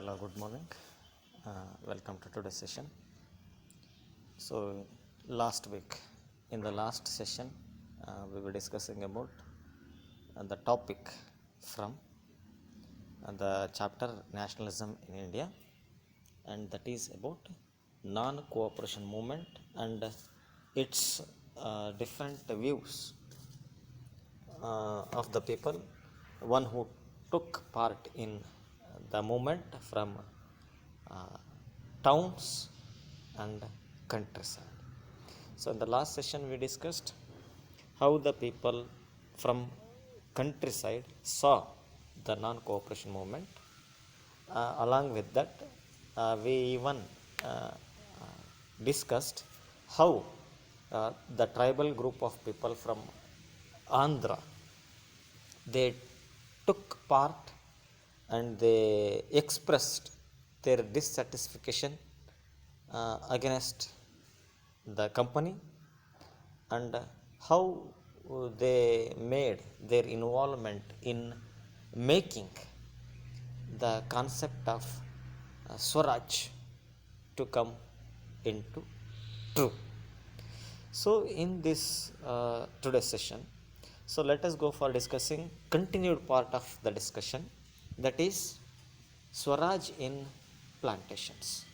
Hello, good morning. Welcome to today's session. So, last week, in the last session, we were discussing about the topic from the chapter Nationalism in India, and that is about non-cooperation movement and its different views of the people, one who took part in the movement from uh, towns and countryside. So, in the last session, we discussed how the people from countryside saw the non cooperation movement. Along with that, we even uh, discussed how the tribal group of people from Andhra, they took part and they expressed their dissatisfaction against the company, and how they made their involvement in making the concept of Swaraj to come into true. So, in this today's session, so let us go for discussing continued part of the discussion, that is Swaraj in plantations.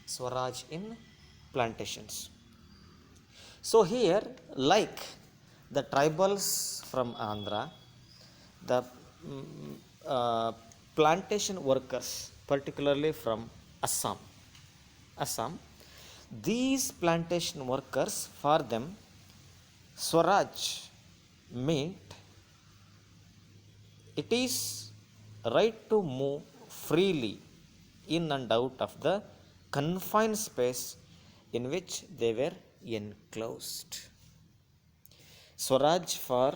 Swaraj in plantations. So, here, like the tribals from Andhra, the plantation workers, particularly from Assam, Assam, these plantation workers, for them, Swaraj meant it is right to move freely in and out of the confined space in which they were enclosed. Swaraj for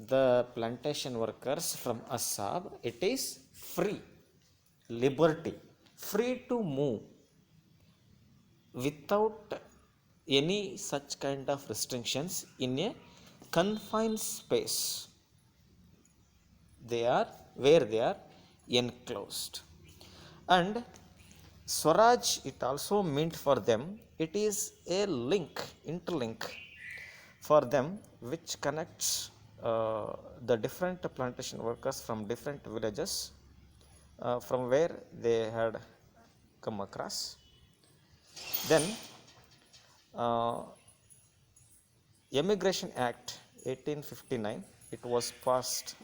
the plantation workers from Assam, it is free, liberty, free to move without any such kind of restrictions in a confined space. They are where they are enclosed. And Swaraj, it also meant for them, it is a link, interlink for them, which connects the different plantation workers from different villages from where they had come across. Then Immigration Act 1859, it was passed,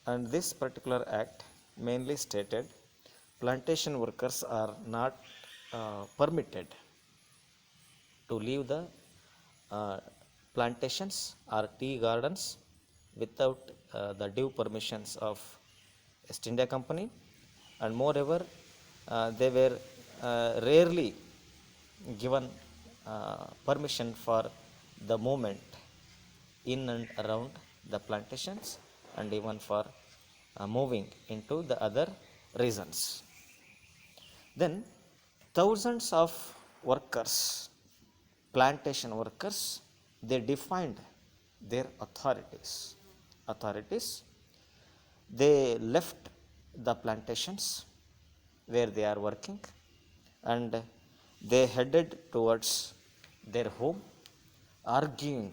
and this particular act mainly stated plantation workers are not permitted to leave the uh, plantations or tea gardens without the due permissions of East India Company, and moreover, they were rarely given permission for the movement in and around the plantations, and even for moving into the other regions. Then thousands of workers, plantation workers, they defined their authorities. Authorities, they left the plantations where they are working, and they headed towards their home, arguing,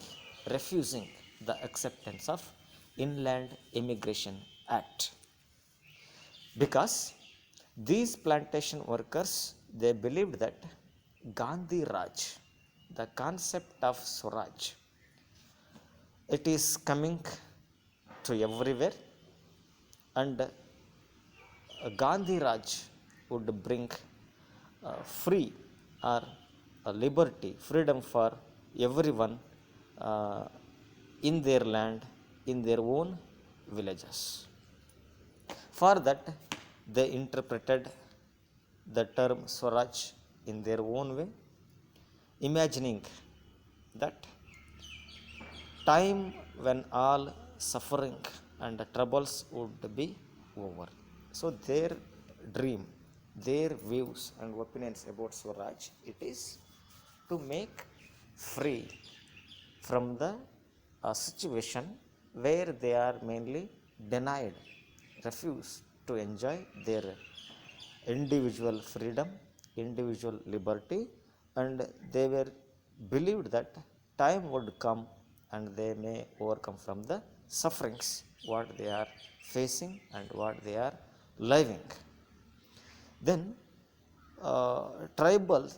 refusing the acceptance of Inland Immigration Act, because these plantation workers, they believed that Gandhi Raj, the concept of Swaraj, it is coming to everywhere, and Gandhi Raj would bring free or liberty, freedom for everyone in their land, in their own villages. For that, they interpreted the term Swaraj in their own way, imagining that time when all suffering and troubles would be over. So, their dream, their views and opinions about Swaraj, it is to make free from the situation where they are mainly denied, refuse to enjoy their individual freedom, individual liberty, and they were believed that time would come and they may overcome from the sufferings what they are facing and what they are living. Then tribal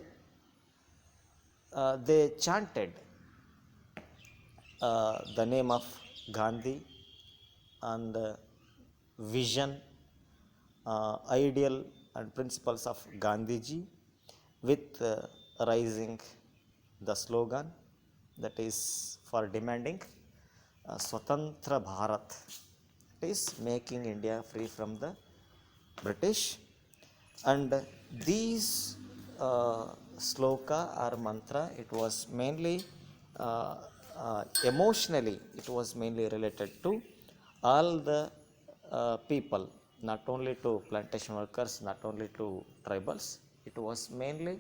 they chanted the name of Gandhi and vision, ideal and principles of Gandhiji with rising the slogan that is for demanding Swatantra Bharat. It is making India free from the British. And these sloka or mantra, it was mainly emotionally, it was mainly related to all the people, not only to plantation workers, not only to tribals. It was mainly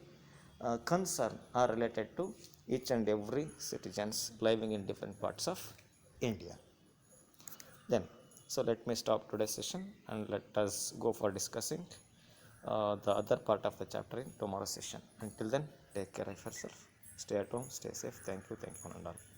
concern are related to each and every citizens living in different parts of India. Then, so let me stop today's session and let us go for discussing the other part of the chapter in tomorrow's session. Until then, take care of yourself. Stay at home, stay safe. Thank you, one and all.